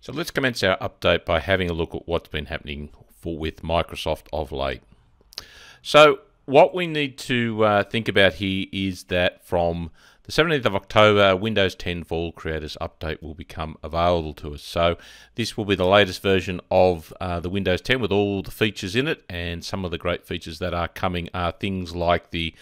So let's commence our update by having a look at what's been happening with Microsoft of late. So what we need to think about here is that from the 17th of October, Windows 10 for all creators update will become available to us. So this will be the latest version of the Windows 10 with all the features in it, and some of the great features that are coming are things like the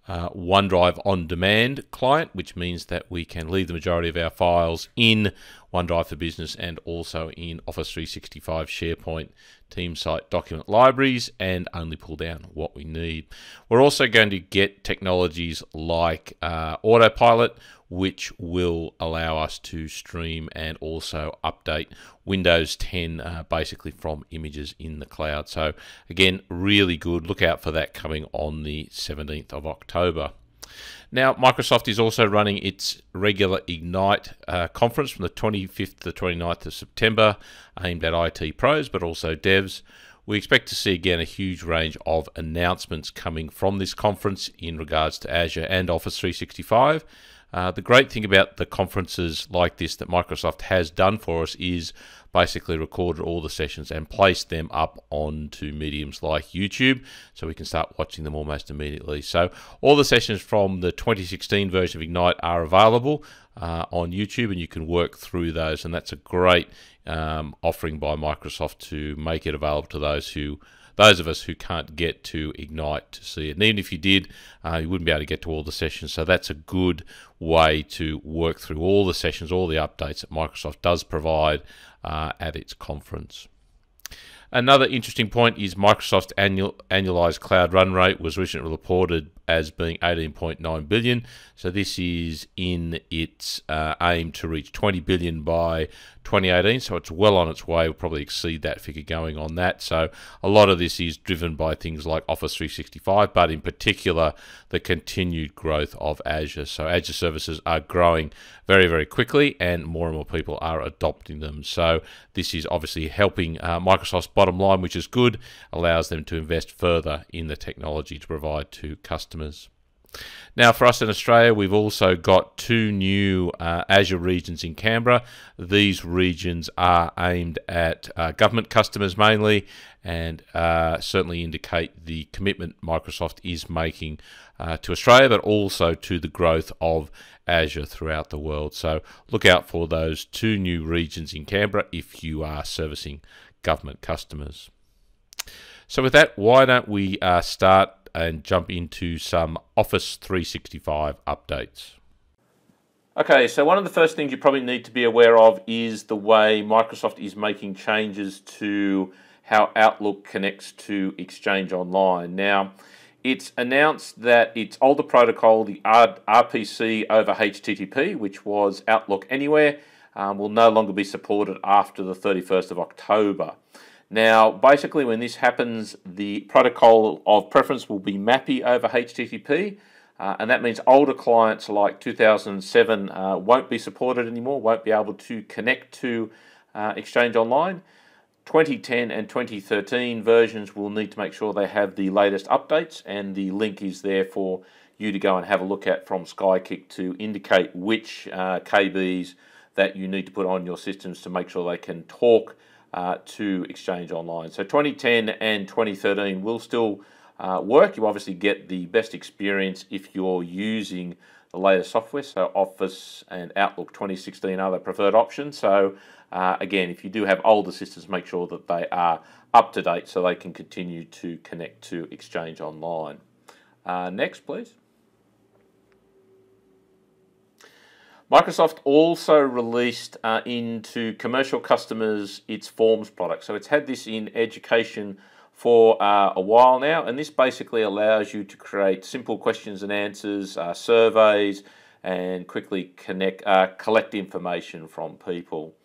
OneDrive on demand client, which means that we can leave the majority of our files in OneDrive for Business and also in Office 365, SharePoint, Team Site document libraries, and only pull down what we need. We're also going to get technologies like Autopilot, which will allow us to stream and also update Windows 10 basically from images in the cloud. So again, really good. Look out for that coming on the 17th of October. Now, Microsoft is also running its regular Ignite conference from the 25th to the 29th of September, aimed at IT pros, but also devs. We expect to see, again, a huge range of announcements coming from this conference in regards to Azure and Office 365. The great thing about the conferences like this that Microsoft has done for us is basically recorded all the sessions and placed them up onto mediums like YouTube, so we can start watching them almost immediately. So all the sessions from the 2016 version of Ignite are available on YouTube, and you can work through those, and that's a great offering by Microsoft to make it available to those of us who can't get to Ignite to see it. And even if you did, you wouldn't be able to get to all the sessions. So that's a good way to work through all the sessions, all the updates that Microsoft does provide at its conference. Another interesting point is Microsoft's annualized cloud run rate was recently reported as being 18.9 billion. So this is in its aim to reach 20 billion by 2018. So it's well on its way. We'll probably exceed that figure going on that. So a lot of this is driven by things like Office 365, but in particular the continued growth of Azure. So Azure services are growing very, very quickly, and more people are adopting them. So this is obviously helping Microsoft's bottom line, which is good, allows them to invest further in the technology to provide to customers. Now, for us in Australia, we've also got two new Azure regions in Canberra. These regions are aimed at government customers mainly, and certainly indicate the commitment Microsoft is making to Australia, but also to the growth of Azure throughout the world. So look out for those two new regions in Canberra if you are servicing government customers. So with that, why don't we start and jump into some Office 365 updates. Okay, so one of the first things you probably need to be aware of is the way Microsoft is making changes to how Outlook connects to Exchange Online. Now, it's announced that its older protocol, the RPC over HTTP, which was Outlook Anywhere, will no longer be supported after the 31st of October. Now, basically, when this happens, the protocol of preference will be MAPI over HTTP, and that means older clients like 2007 won't be supported anymore, won't be able to connect to Exchange Online. 2010 and 2013 versions will need to make sure they have the latest updates, and the link is there for you to go and have a look at from Skykick to indicate which KBs that you need to put on your systems to make sure they can talk to Exchange Online. So 2010 and 2013 will still work. You obviously get the best experience if you're using the latest software. So Office and Outlook 2016 are the preferred options. So again, if you do have older systems, make sure that they are up to date so they can continue to connect to Exchange Online. Next, please. Microsoft also released into commercial customers its Forms product. So it's had this in education for a while now, and this basically allows you to create simple questions and answers, surveys, and quickly collect information from people.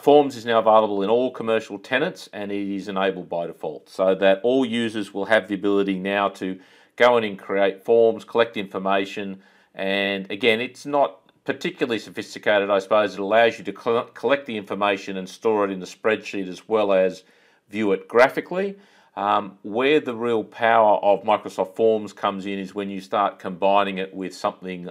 Forms is now available in all commercial tenants, and it is enabled by default, so that all users will have the ability now to go in and create forms, collect information, and again, it's not particularly sophisticated, I suppose. It allows you to collect the information and store it in the spreadsheet as well as view it graphically. Where the real power of Microsoft Forms comes in is when you start combining it with something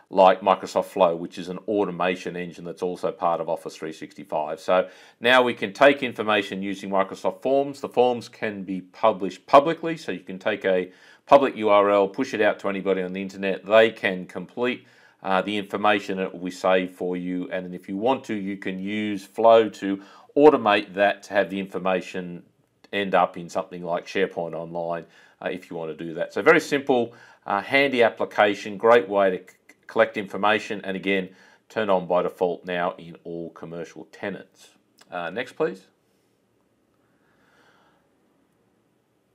like Microsoft Flow, which is an automation engine that's also part of Office 365. So now we can take information using Microsoft Forms. The forms can be published publicly, so you can take a public URL, push it out to anybody on the internet. They can complete the information, it will be saved for you, and then if you want to, you can use Flow to automate that to have the information end up in something like SharePoint Online if you want to do that. So very simple, handy application, great way to collect information, and again, turned on by default now in all commercial tenants. Next, please.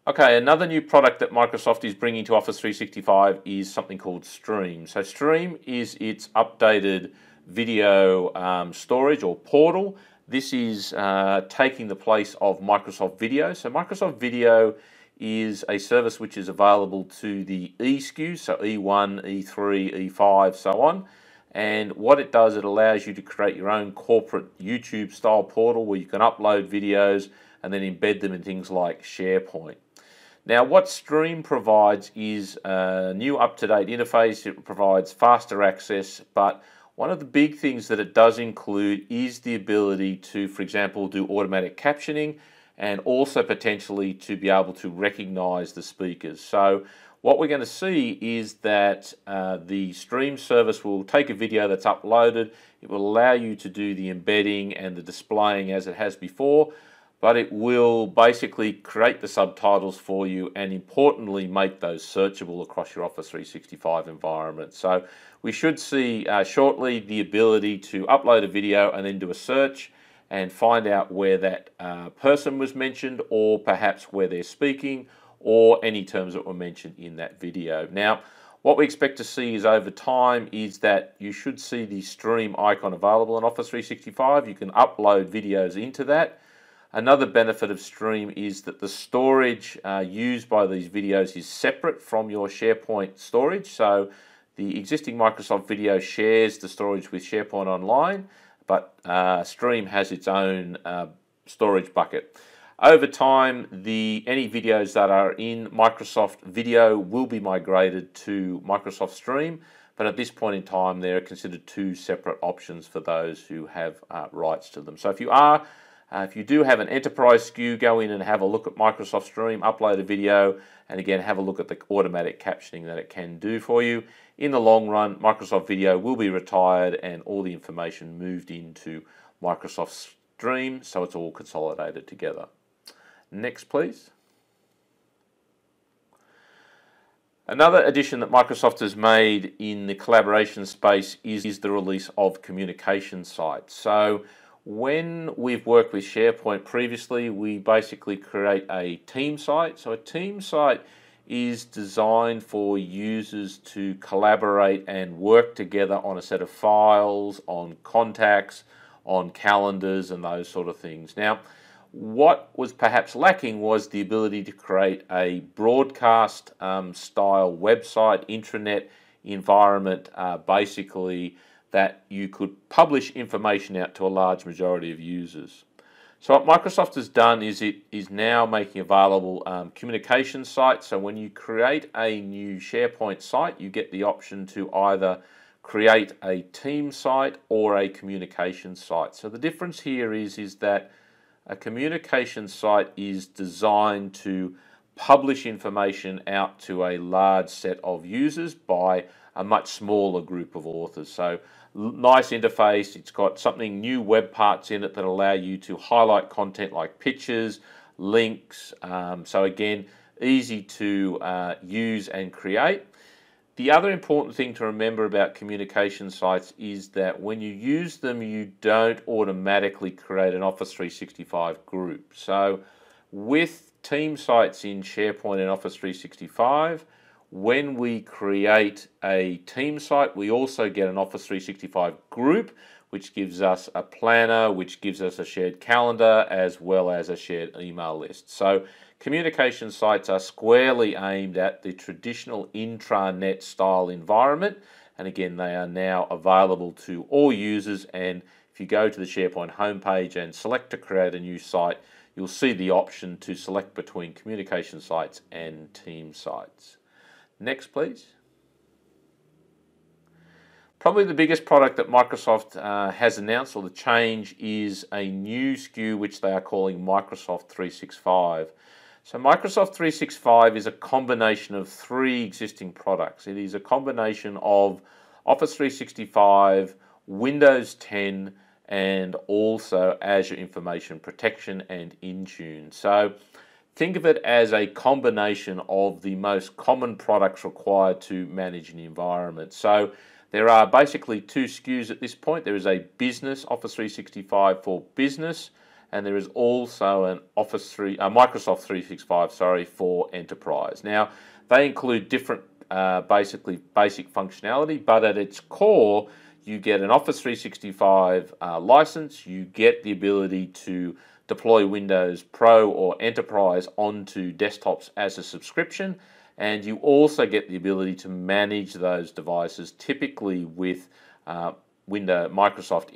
Okay, another new product that Microsoft is bringing to Office 365 is something called Stream. So Stream is its updated video storage or portal. This is taking the place of Microsoft Video. So Microsoft Video is a service which is available to the E SKUs, so E1, E3, E5, so on. And what it does, it allows you to create your own corporate YouTube style portal where you can upload videos and then embed them in things like SharePoint. Now what Stream provides is a new up-to-date interface. It provides faster access, but one of the big things that it does include is the ability to, for example, do automatic captioning and also potentially to be able to recognize the speakers. So what we're going to see is that the Stream service will take a video that's uploaded. It will allow you to do the embedding and the displaying as it has before, but it will basically create the subtitles for you and importantly make those searchable across your Office 365 environment. So we should see shortly the ability to upload a video and then do a search and find out where that person was mentioned, or perhaps where they're speaking, or any terms that were mentioned in that video. Now, what we expect to see is over time is that you should see the Stream icon available in Office 365. You can upload videos into that. Another benefit of Stream is that the storage used by these videos is separate from your SharePoint storage. So the existing Microsoft Video shares the storage with SharePoint Online, but Stream has its own storage bucket. Over time, any videos that are in Microsoft Video will be migrated to Microsoft Stream, but at this point in time, they're considered two separate options for those who have rights to them. So if you do have an enterprise SKU, go in and have a look at Microsoft Stream, upload a video, and again, have a look at the automatic captioning that it can do for you. In the long run, Microsoft Video will be retired and all the information moved into Microsoft Stream, so it's all consolidated together. Next, please. Another addition that Microsoft has made in the collaboration space is the release of communication sites. So when we've worked with SharePoint previously, we basically create a team site. So a team site is designed for users to collaborate and work together on a set of files, on contacts, on calendars, and those sort of things. Now, what was perhaps lacking was the ability to create a broadcast style website, intranet environment, basically that you could publish information out to a large majority of users. So what Microsoft has done is it is now making available communication sites. So when you create a new SharePoint site, you get the option to either create a team site or a communication site. So the difference here is that a communication site is designed to publish information out to a large set of users by a much smaller group of authors. So nice interface, it's got something new web parts in it that allow you to highlight content like pictures, links, so again, easy to use and create. The other important thing to remember about communication sites is that when you use them, you don't automatically create an Office 365 group. So with team sites in SharePoint and Office 365, when we create a team site, we also get an Office 365 group, which gives us a planner, which gives us a shared calendar, as well as a shared email list. So communication sites are squarely aimed at the traditional intranet style environment. And again, they are now available to all users. And if you go to the SharePoint homepage and select to create a new site, you'll see the option to select between communication sites and team sites. Next, please. Probably the biggest product that Microsoft has announced, or the change, is a new SKU which they are calling Microsoft 365. So Microsoft 365 is a combination of three existing products. It is a combination of Office 365, Windows 10, and also Azure Information Protection and Intune. So think of it as a combination of the most common products required to manage an environment. So there are basically two SKUs at this point. There is a business Office 365 for business, and there is also an Microsoft 365, for enterprise. Now, they include different basically basic functionality, but at its core, you get an Office 365 license. You get the ability to deploy Windows Pro or Enterprise onto desktops as a subscription. And you also get the ability to manage those devices, typically with Microsoft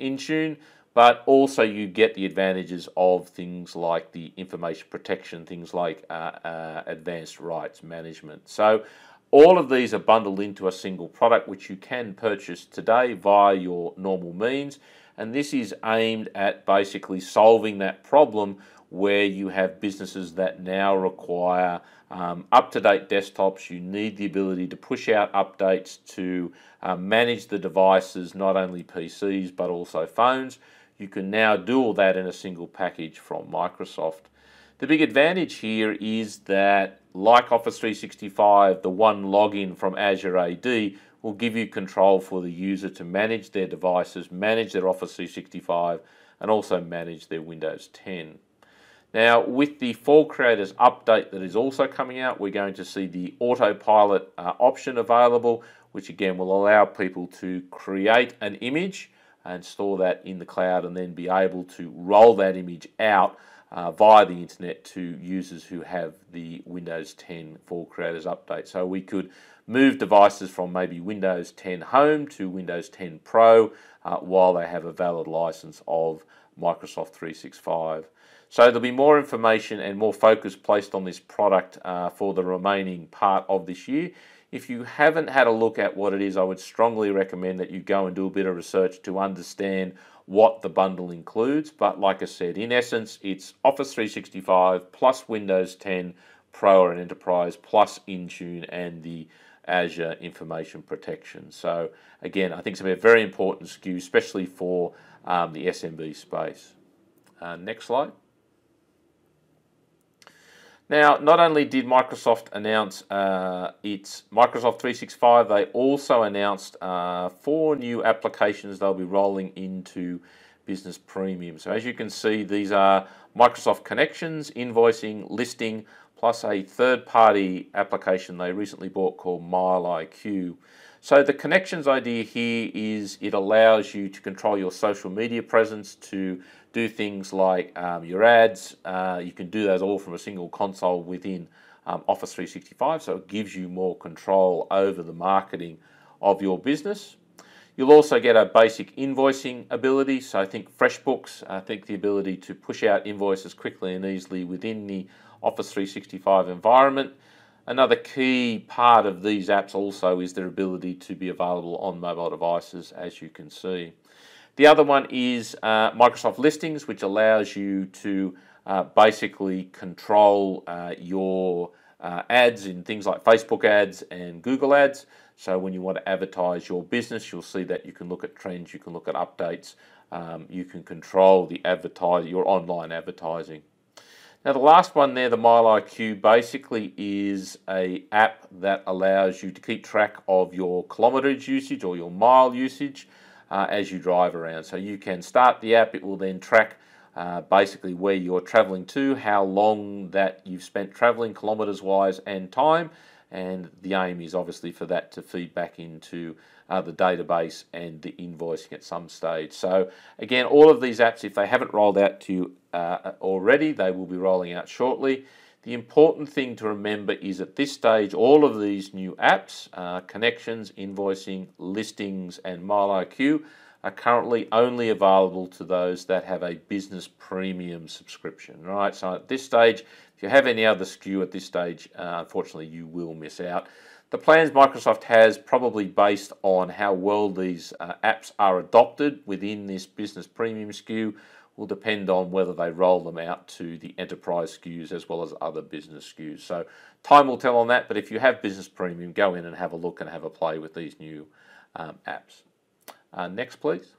Intune, but also you get the advantages of things like the information protection, things like advanced rights management. So all of these are bundled into a single product, which you can purchase today via your normal means. And this is aimed at basically solving that problem where you have businesses that now require up-to-date desktops. You need the ability to push out updates to manage the devices, not only PCs but also phones. You can now do all that in a single package from Microsoft. The big advantage here is that, like Office 365, the one login from Azure AD will give you control for the user to manage their devices, manage their Office 365, and also manage their Windows 10. Now, with the Fall Creators update that is also coming out, we're going to see the autopilot option available, which again will allow people to create an image and store that in the cloud, and then be able to roll that image out via the internet to users who have the Windows 10 Fall Creators update. So we could move devices from maybe Windows 10 Home to Windows 10 Pro while they have a valid license of Microsoft 365. So there'll be more information and more focus placed on this product for the remaining part of this year. If you haven't had a look at what it is, I would strongly recommend that you go and do a bit of research to understand what the bundle includes. But like I said, in essence, it's Office 365 plus Windows 10 Pro and Enterprise plus Intune and the Azure Information Protection. So again, I think it's a very important SKU, especially for the SMB space. Next slide. Now, not only did Microsoft announce its Microsoft 365, they also announced 4 new applications they'll be rolling into Business Premium. So as you can see, these are Microsoft Connections, Invoicing, Listing, plus a third-party application they recently bought called MileIQ. So the Connections idea here is it allows you to control your social media presence, to do things like your ads. You can do those all from a single console within Office 365, so it gives you more control over the marketing of your business. You'll also get a basic invoicing ability, so I think FreshBooks, the ability to push out invoices quickly and easily within the Office 365 environment. Another key part of these apps also is their ability to be available on mobile devices, as you can see. The other one is Microsoft Listings, which allows you to basically control your ads in things like Facebook ads and Google ads. So when you want to advertise your business, you'll see that you can look at trends, you can look at updates, you can control the your online advertising. Now the last one there, the MileIQ, basically is an app that allows you to keep track of your kilometrage usage or your mile usage as you drive around. So you can start the app, it will then track basically where you're traveling to, how long that you've spent traveling kilometers wise and time, and the aim is obviously for that to feed back into the database and the invoicing at some stage. So again, all of these apps, if they haven't rolled out to you already, they will be rolling out shortly. The important thing to remember is at this stage, all of these new apps, Connections, Invoicing, Listings, and MileIQ, are currently only available to those that have a Business Premium subscription. Right? So at this stage, if you have any other SKU at this stage, unfortunately, you will miss out. The plans Microsoft has, probably based on how well these apps are adopted within this Business Premium SKU, will depend on whether they roll them out to the Enterprise SKUs as well as other business SKUs. So time will tell on that, but if you have Business Premium, go in and have a look and have a play with these new apps. Next, please.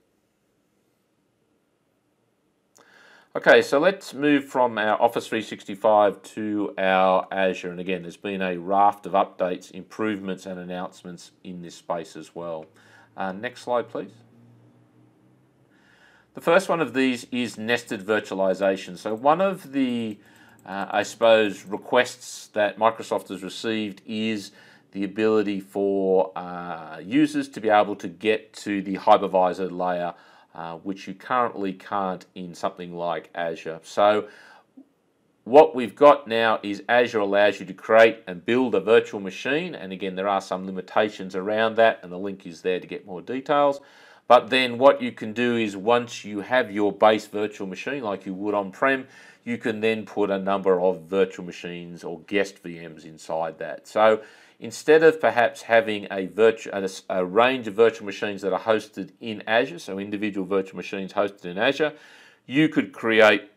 Okay, so let's move from our Office 365 to our Azure. And again, there's been a raft of updates, improvements, and announcements in this space as well. Next slide, please. The first one of these is nested virtualization. So one of the, I suppose, requests that Microsoft has received is the ability for users to be able to get to the hypervisor layer, which you currently can't in something like Azure. So what we've got now is Azure allows you to create and build a virtual machine, and again there are some limitations around that, and the link is there to get more details. But then what you can do is once you have your base virtual machine like you would on-prem, you can then put a number of virtual machines or guest VMs inside that. So instead of perhaps having a range of virtual machines that are hosted in Azure, so individual virtual machines hosted in Azure, you could create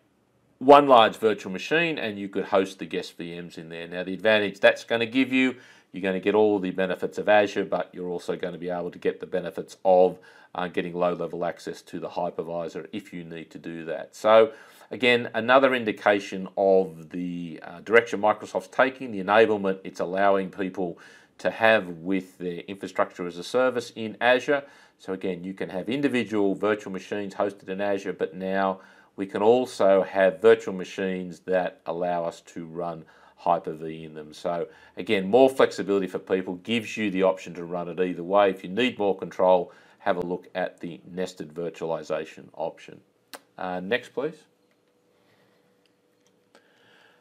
one large virtual machine and you could host the guest VMs in there. Now the advantage that's going to give you, you're going to get all the benefits of Azure, but you're also going to be able to get the benefits of getting low-level access to the hypervisor if you need to do that. So again, another indication of the direction Microsoft's taking, the enablement it's allowing people to have with their infrastructure as a service in Azure. So again, you can have individual virtual machines hosted in Azure, but now we can also have virtual machines that allow us to run Hyper-V in them. So again, more flexibility for people, gives you the option to run it either way. If you need more control, have a look at the nested virtualization option. Next, please.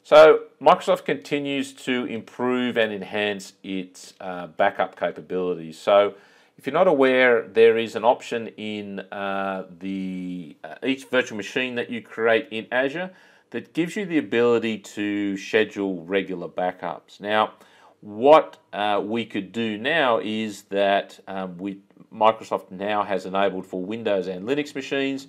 So Microsoft continues to improve and enhance its backup capabilities. So if you're not aware, there is an option in each virtual machine that you create in Azure that gives you the ability to schedule regular backups. Now, what we could do now is that Microsoft now has enabled for Windows and Linux machines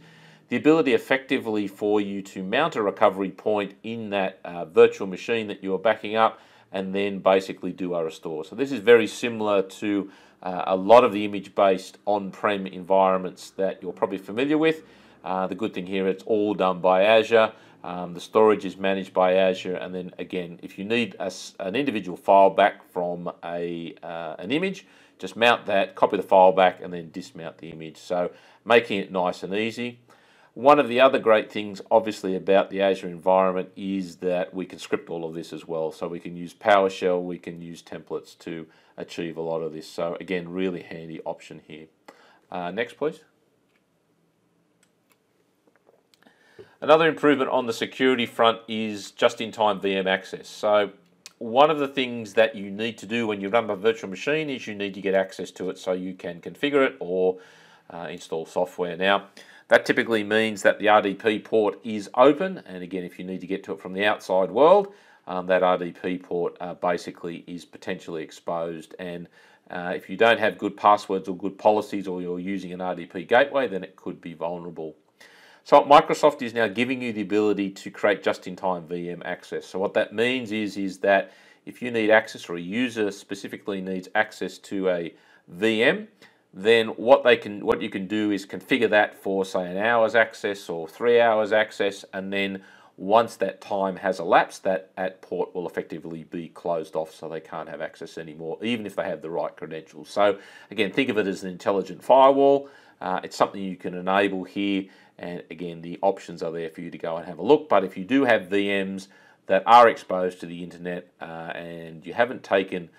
the ability effectively for you to mount a recovery point in that virtual machine that you are backing up and then basically do a restore. So this is very similar to a lot of the image-based on-prem environments that you're probably familiar with. The good thing here, it's all done by Azure. The storage is managed by Azure, and then again, if you need an individual file back from an image, just mount that, copy the file back, and then dismount the image. So making it nice and easy. One of the other great things, obviously, about the Azure environment is that we can script all of this as well. So we can use PowerShell, we can use templates to achieve a lot of this. So again, really handy option here. Next, please. Another improvement on the security front is just-in-time VM access. So one of the things that you need to do when you run a virtual machine is you need to get access to it so you can configure it or install software. Now, that typically means that the RDP port is open, and again, if you need to get to it from the outside world, that RDP port basically is potentially exposed. And if you don't have good passwords or good policies, or you're using an RDP gateway, then it could be vulnerable. So Microsoft is now giving you the ability to create just-in-time VM access. So what that means is that if you need access, or a user specifically needs access to a VM, then what you can do is configure that for, say, an hour's access or 3 hours access, and then once that time has elapsed, that port will effectively be closed off, so they can't have access anymore, even if they have the right credentials. So again, think of it as an intelligent firewall. It's something you can enable here, and again, the options are there for you to go and have a look. But if you do have VMs that are exposed to the internet and you haven't taken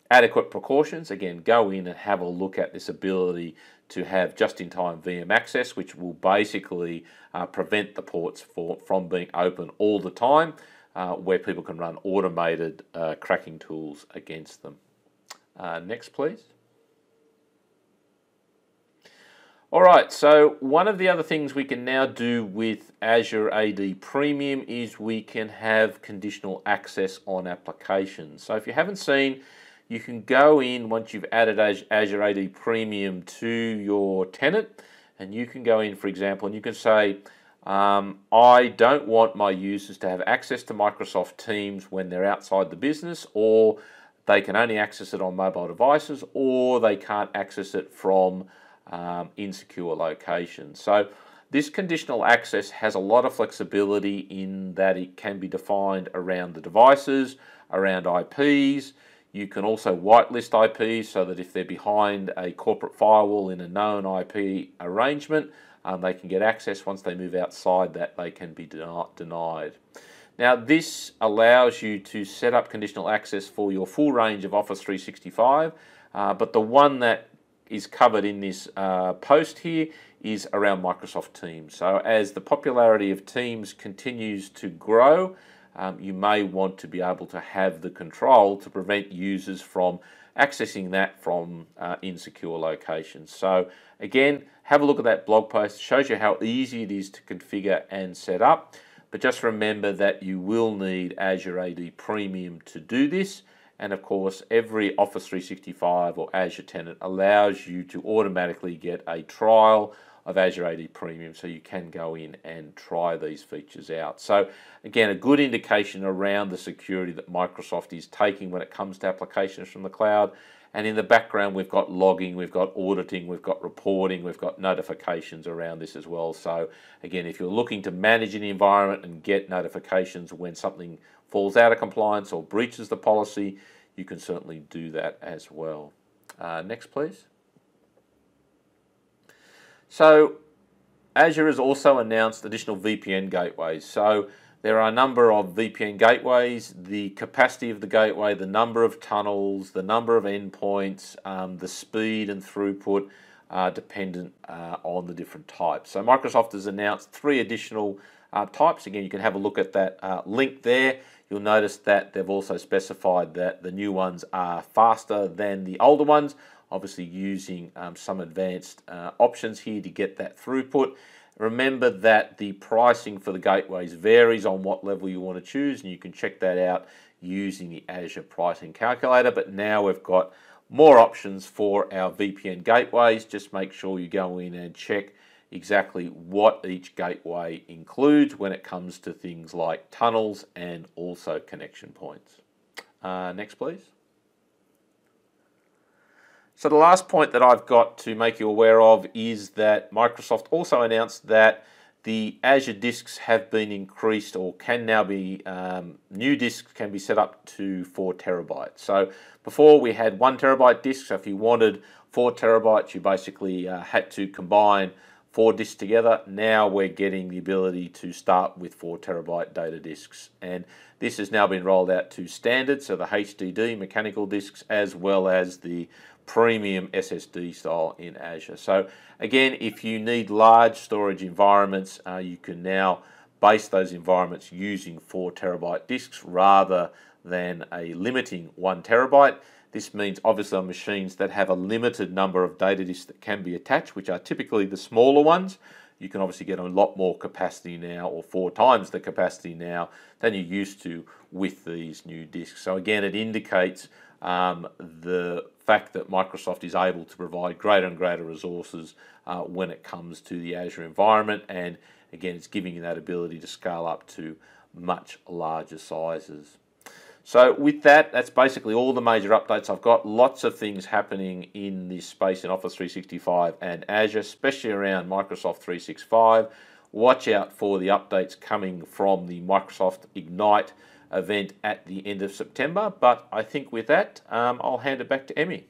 adequate precautions, again, go in and have a look at this ability to have just-in-time VM access, which will basically prevent the ports from being open all the time, where people can run automated cracking tools against them. Next, please. All right, so one of the other things we can now do with Azure AD Premium is we can have conditional access on applications. So if you haven't seen you can go in once you've added Azure AD Premium to your tenant, and you can go in, for example, and you can say, I don't want my users to have access to Microsoft Teams when they're outside the business, or they can only access it on mobile devices, or they can't access it from insecure locations. So this conditional access has a lot of flexibility in that it can be defined around the devices, around IPs. You can also whitelist IPs so that if they're behind a corporate firewall in a known IP arrangement, they can get access. Once they move outside that, they can be denied. Now, this allows you to set up conditional access for your full range of Office 365, but the one that is covered in this post here is around Microsoft Teams. So as the popularity of Teams continues to grow, you may want to be able to have the control to prevent users from accessing that from insecure locations. So again, have a look at that blog post. It shows you how easy it is to configure and set up. But just remember that you will need Azure AD Premium to do this. And of course, every Office 365 or Azure tenant allows you to automatically get a trial of Azure AD Premium, so you can go in and try these features out. So again, a good indication around the security that Microsoft is taking when it comes to applications from the cloud. And in the background, we've got logging, we've got auditing, we've got reporting, we've got notifications around this as well. So again, if you're looking to manage an environment and get notifications when something falls out of compliance or breaches the policy, you can certainly do that as well. Next, please. So Azure has also announced additional VPN gateways. So there are a number of VPN gateways. The capacity of the gateway, the number of tunnels, the number of endpoints, the speed and throughput are dependent on the different types. So Microsoft has announced 3 additional types. Again, you can have a look at that link there. You'll notice that they've also specified that the new ones are faster than the older ones, obviously using some advanced options here to get that throughput. Remember that the pricing for the gateways varies on what level you want to choose, and you can check that out using the Azure pricing calculator. But now we've got more options for our VPN gateways. Just make sure you go in and check exactly what each gateway includes when it comes to things like tunnels and also connection points. Next, please. So the last point that I've got to make you aware of is that Microsoft also announced that the Azure disks have been increased, or can now be, new disks can be set up to 4 terabytes. So before we had 1 terabyte disks, so if you wanted 4 terabytes, you basically had to combine 4 disks together. Now we're getting the ability to start with 4 terabyte data disks. And this has now been rolled out to standard, so the HDD mechanical disks, as well as the premium SSD style in Azure. So again, if you need large storage environments, you can now base those environments using 4 terabyte disks rather than a limiting 1 terabyte. This means obviously on machines that have a limited number of data disks that can be attached, which are typically the smaller ones, you can obviously get a lot more capacity now, or 4 times the capacity now than you used to with these new disks. So again, it indicates the fact that Microsoft is able to provide greater and greater resources when it comes to the Azure environment, and again, it's giving you that ability to scale up to much larger sizes. So with that, that's basically all the major updates. I've got lots of things happening in this space in Office 365 and Azure, especially around Microsoft 365. Watch out for the updates coming from the Microsoft Ignite event at the end of September. But I think with that, I'll hand it back to Emmy.